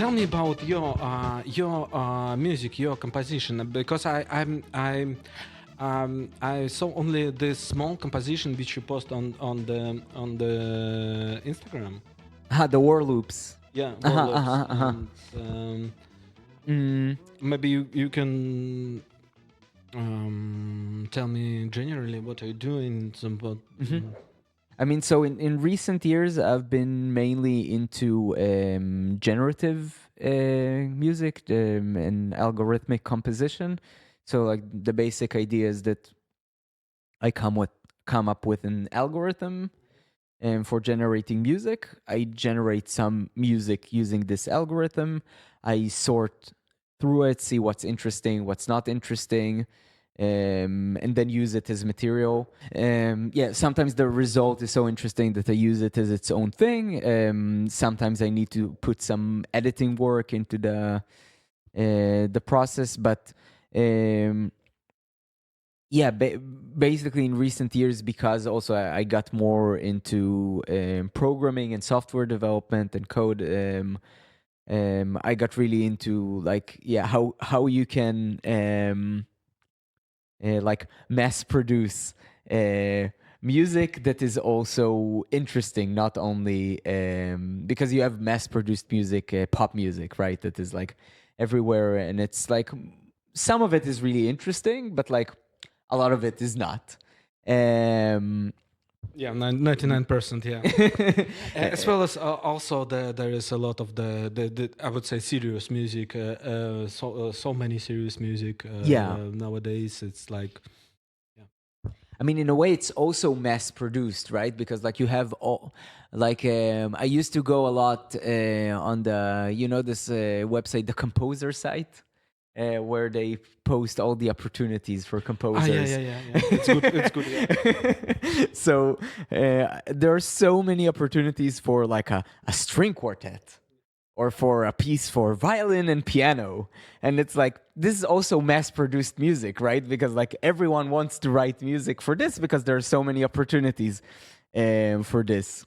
tell me about your music, your composition, because I saw only this small composition which you post on the Instagram. The war loops. Yeah, Uh-huh, warlocks. uh-huh, uh-huh. And Mm, maybe you can tell me generally what are you doing. I mean, so in recent years, I've been mainly into generative music and algorithmic composition. So like the basic idea is that I come up with an algorithm for generating music. I generate some music using this algorithm. I sort through it, see what's interesting, what's not interesting, and then use it as material. Yeah, sometimes the result is so interesting that I use it as its own thing. Sometimes I need to put some editing work into the process, but yeah, basically in recent years, because also I got more into programming and software development and code. I got really into like how you can like mass produce music that is also interesting, not only because you have mass produced music, pop music, right? That is like everywhere, and it's like some of it is really interesting, but like a lot of it is not. Yeah, 99%. Yeah, as well as also there is a lot of the I would say serious music. So many serious music. Yeah. Nowadays it's like I mean, in a way, it's also mass produced, right? Because like you have all, like I used to go a lot on the this website, the Composer site, where they post all the opportunities for composers. yeah. It's good. It's good. Yeah. So there are so many opportunities for like a string quartet or for a piece for violin and piano. And it's like, this is also mass produced music, right? Because like everyone wants to write music for this because there are so many opportunities for this.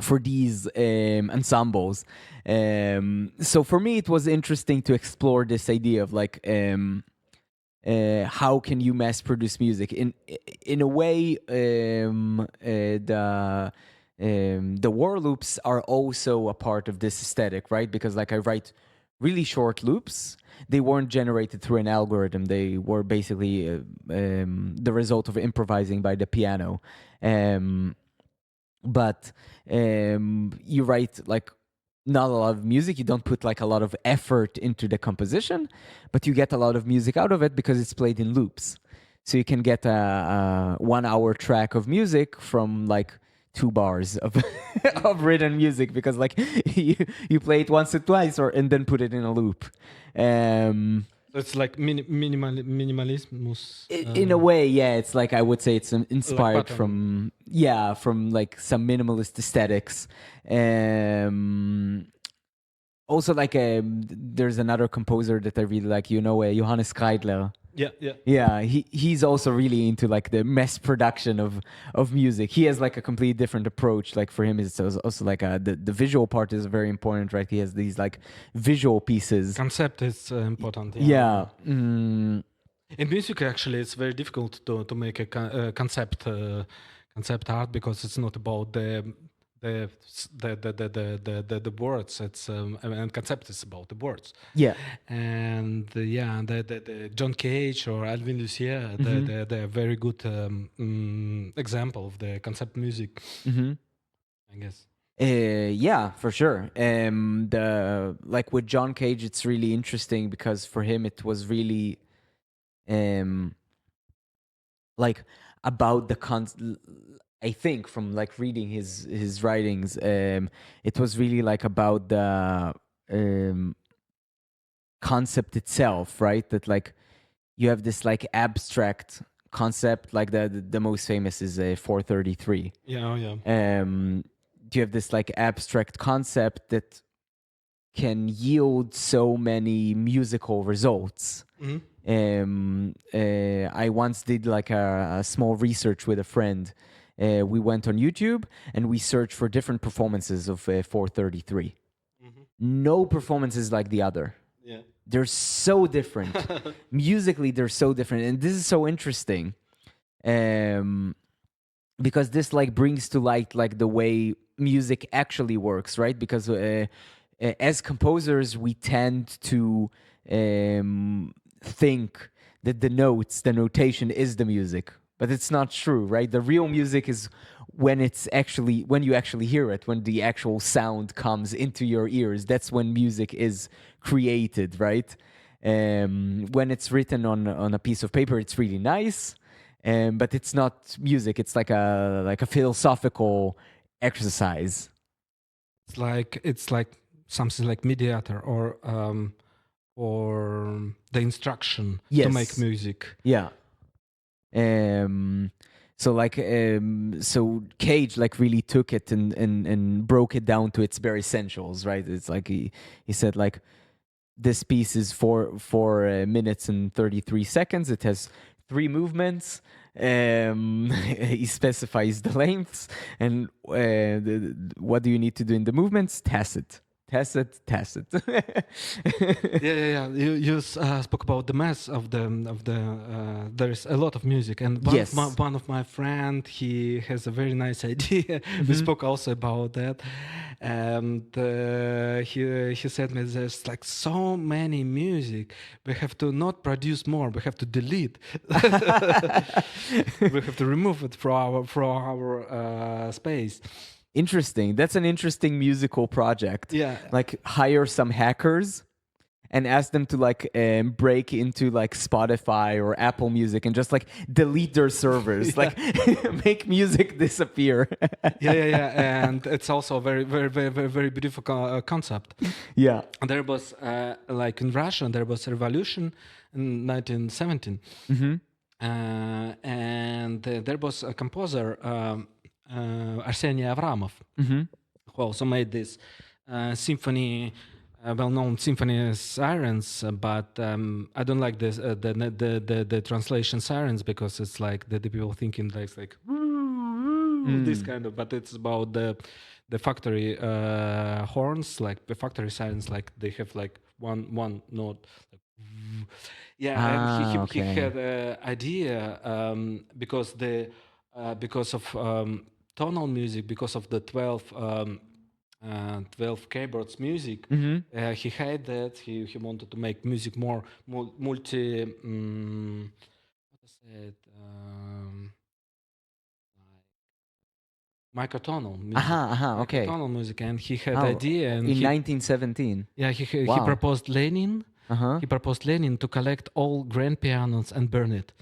For these ensembles. So for me, it was interesting to explore this idea of like, how can you mass produce music? In a way, the war loops are also a part of this aesthetic, right? Because like I write really short loops. They weren't generated through an algorithm. They were basically the result of improvising by the piano. But you write like not a lot of music. You don't put like a lot of effort into the composition, but you get a lot of music out of it because it's played in loops. So you can get a 1 hour track of music from like 2 bars of of written music because like you play it once or twice and then put it in a loop. So it's like minimalism. In a way, yeah, it's like I would say it's inspired pattern. from like some minimalist aesthetics. Also, like there's another composer that I really like. Johannes Kreidler. Yeah. Yeah, he's also really into like the mass production of music. He has like a completely different approach. Like for him, it's also like the visual part is very important, right? He has these like visual pieces. Concept is important. Yeah. In music, actually, it's very difficult to make a concept art because it's not about the words. It's and concept is about the words. Yeah. And the John Cage or Alvin Lucier, they're very good example of the concept music. I guess. Yeah, for sure. The like with John Cage, it's really interesting because for him it was really, like about the I think from like reading his writings, it was really like about the concept itself, right? That like you have this like abstract concept, like the most famous is 433. Yeah. You have this like abstract concept that can yield so many musical results. I once did like a small research with a friend. We went on YouTube and we searched for different performances of 433. no performance is like the other. Yeah. They're so different. Musically, they're so different. And this is so interesting. Because this like brings to light like the way music actually works, right? Because as composers, we tend to think that the notes, the notation is the music, but it's not true, right? The real music is when you actually hear it, when the actual sound comes into your ears. That's when music is created, right? When it's written on a piece of paper, it's really nice, but it's not music. It's like a philosophical exercise. It's like something like mediator or the instruction to make Yes. music. Yeah. So Cage like really took it and broke it down to its bare essentials, right? It's like he said like this piece is four minutes and 33 seconds. It has 3 movements. He specifies the lengths and what do you need to do in the movements? Tacit. Yeah. You spoke about the mass of the. There's a lot of music, and Yes. one of my friend, he has a very nice idea. We spoke also about that, and he said me there's like so many music. We have to not produce more. We have to delete. We have to remove it from our space. Interesting. That's an interesting musical project. Yeah. Like hire some hackers and ask them to like break into like Spotify or Apple Music and just like delete their servers, like make music disappear. Yeah. And it's also a very beautiful concept. Yeah. There was like in Russia, there was a revolution in 1917, and there was a composer, Arseny Avramov, who also made this symphony. Well-known symphony Sirens, but I don't like this the translation Sirens because it's like the people thinking like it's like this kind of, but it's about the factory horns, like the factory sirens, like they have like one note. Like, and he had an idea because of tonal music, because of the 12 keyboards music. He had that. He wanted to make music more multi. What is it? Microtonal music. Okay. Microtonal music, and he had idea. And in 1917. Yeah, he Wow. proposed Lenin. He proposed Lenin to collect all grand pianos and burn it.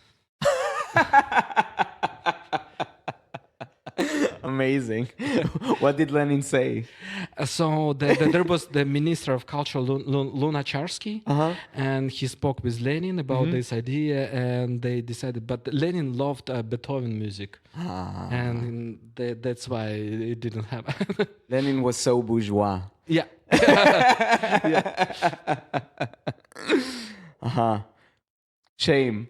Amazing. What did Lenin say? So there was the Minister of Culture, Lunacharsky, and he spoke with Lenin about this idea, and they decided. But Lenin loved Beethoven music, and that's why it didn't happen. Lenin was so bourgeois. Yeah. Shame.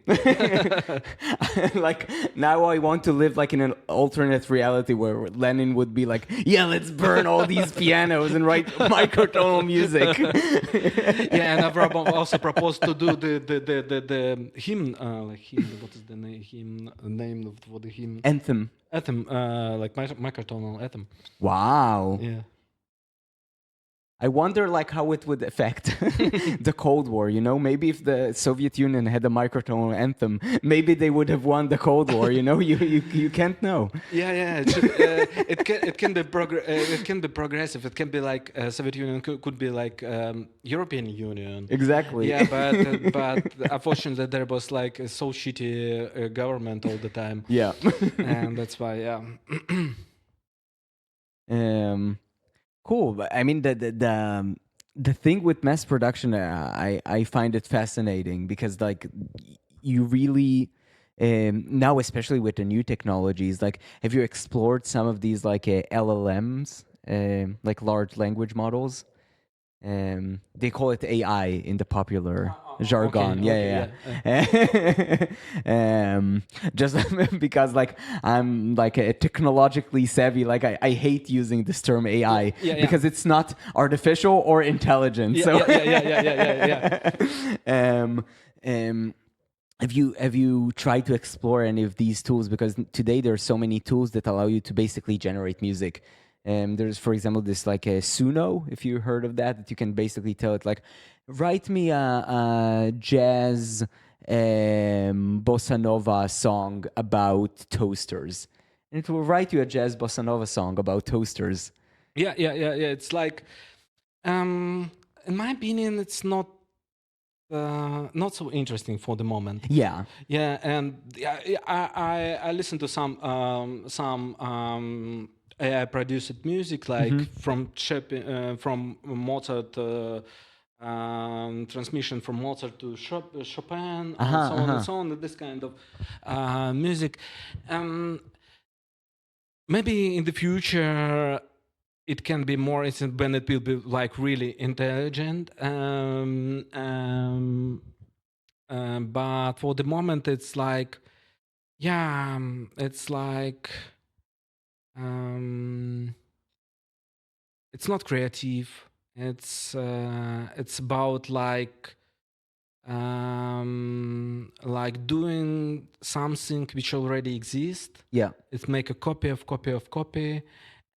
Like now I want to live like in an alternate reality where Lenin would be like, yeah, let's burn all these pianos and write microtonal music. Yeah, and Avramov also proposed to do the hymn, like hymn. What is the name of the hymn? Anthem. Like microtonal anthem. Wow. Yeah. I wonder like how it would affect the Cold War, you know? Maybe if the Soviet Union had a microtonal anthem, maybe they would have won the Cold War, you know? You can't know. Yeah. It can be progressive. It can be like Soviet Union could be like European Union. Exactly. Yeah, but unfortunately there was like a so shitty government all the time. Yeah. And that's why, Cool. But I mean, the thing with mass production, I find it fascinating because like you really now, especially with the new technologies, like have you explored some of these like LLMs, like large language models? They call it AI in the popular jargon. Okay, Just because like I'm like technologically savvy, like I hate using this term AI because it's not artificial or intelligent. Have you tried to explore any of these tools? Because today there are so many tools that allow you to basically generate music. There's, for example, this like a Suno, if you heard of that you can basically tell it like, write me a jazz bossa nova song about toasters, and it will write you a jazz bossa nova song about toasters. Yeah. It's like, in my opinion, it's not so interesting for the moment. Yeah. And I listen to some AI produced music, like from Mozart, transmission from Mozart to Chopin, and so on and so on. This kind of music. Maybe in the future it can be more instant when it will be like really intelligent. But for the moment, it's like, it's like, it's not creative. It's about like doing something which already exists. Yeah. It's make a copy of copy,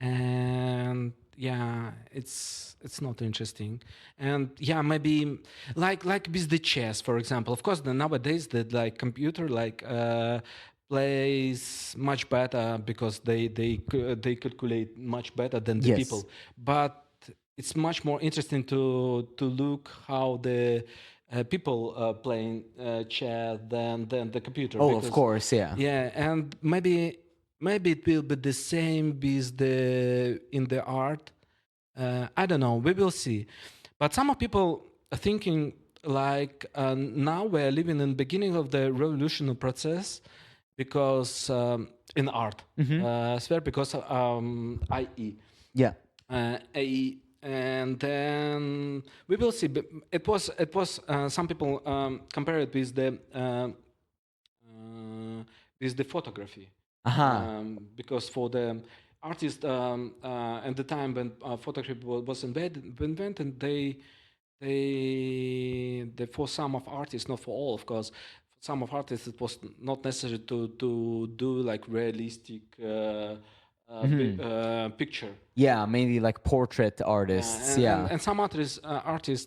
and it's not interesting. And maybe like with the chess, for example. Of course, nowadays the like computer plays much better because they calculate much better than the people. But it's much more interesting to look how the people playing chess than the computer. Oh, because, of course, yeah. Yeah, and maybe it will be the same with in the art. I don't know. We will see. But some people are thinking like, now we're living in the beginning of the revolutionary process, because in art sphere, because IE. Yeah. AI. And then we will see. It was some people compare it with the photography. Because for the artist, at the time when photography was invented, they for some of artists, not for all, of course, for some of artists it was not necessary to do like realistic picture. Yeah, mainly like portrait artists. And some artists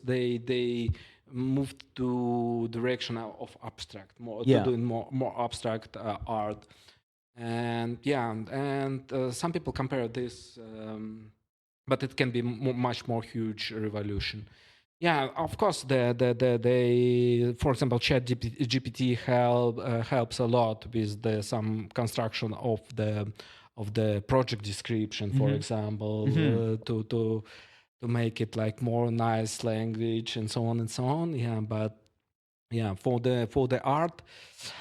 they moved to direction of abstract, more to doing more abstract art. And some people compare this, but it can be much more huge revolution. Yeah, of course, they, for example, GPT helps a lot with some construction of the project description, for example, to make it like more nice language and so on and so on. Yeah, but for the art,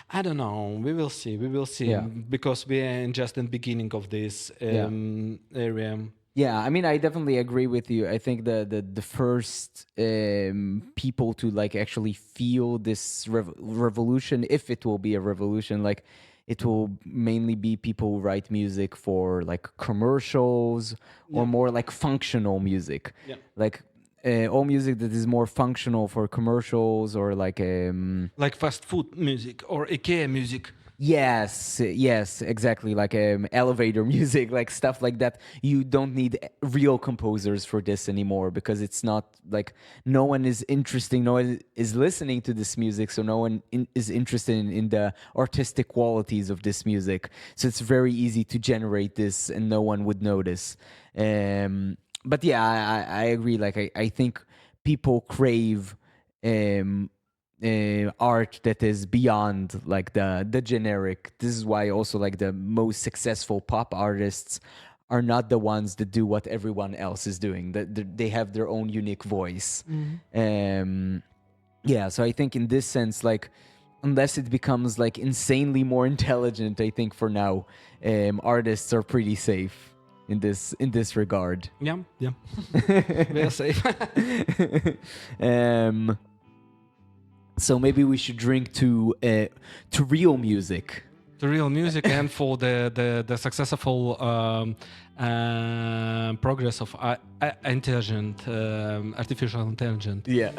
I don't know. We will see. Because we are just in the beginning of this area. Yeah, I mean, I definitely agree with you. I think the first people to like actually feel this revolution, if it will be a revolution, like it will mainly be people who write music for like commercials or more like functional music. Yeah. Like all music that is more functional for commercials or like fast food music or IKEA music. Yes, exactly. Like elevator music, like stuff like that. You don't need real composers for this anymore, because it's not like no one is interesting. No one is listening to this music, so no one is interested in the artistic qualities of this music. So it's very easy to generate this, and no one would notice. But yeah, I agree. Like I think people crave art that is beyond like the generic. This is why also like the most successful pop artists are not the ones that do what everyone else is doing. That they have their own unique voice. Yeah, so I think in this sense, like unless it becomes like insanely more intelligent, I think for now artists are pretty safe in this regard. Yeah. We are safe. So maybe we should drink to real music. The real music and for the successful progress of artificial intelligence. Yeah.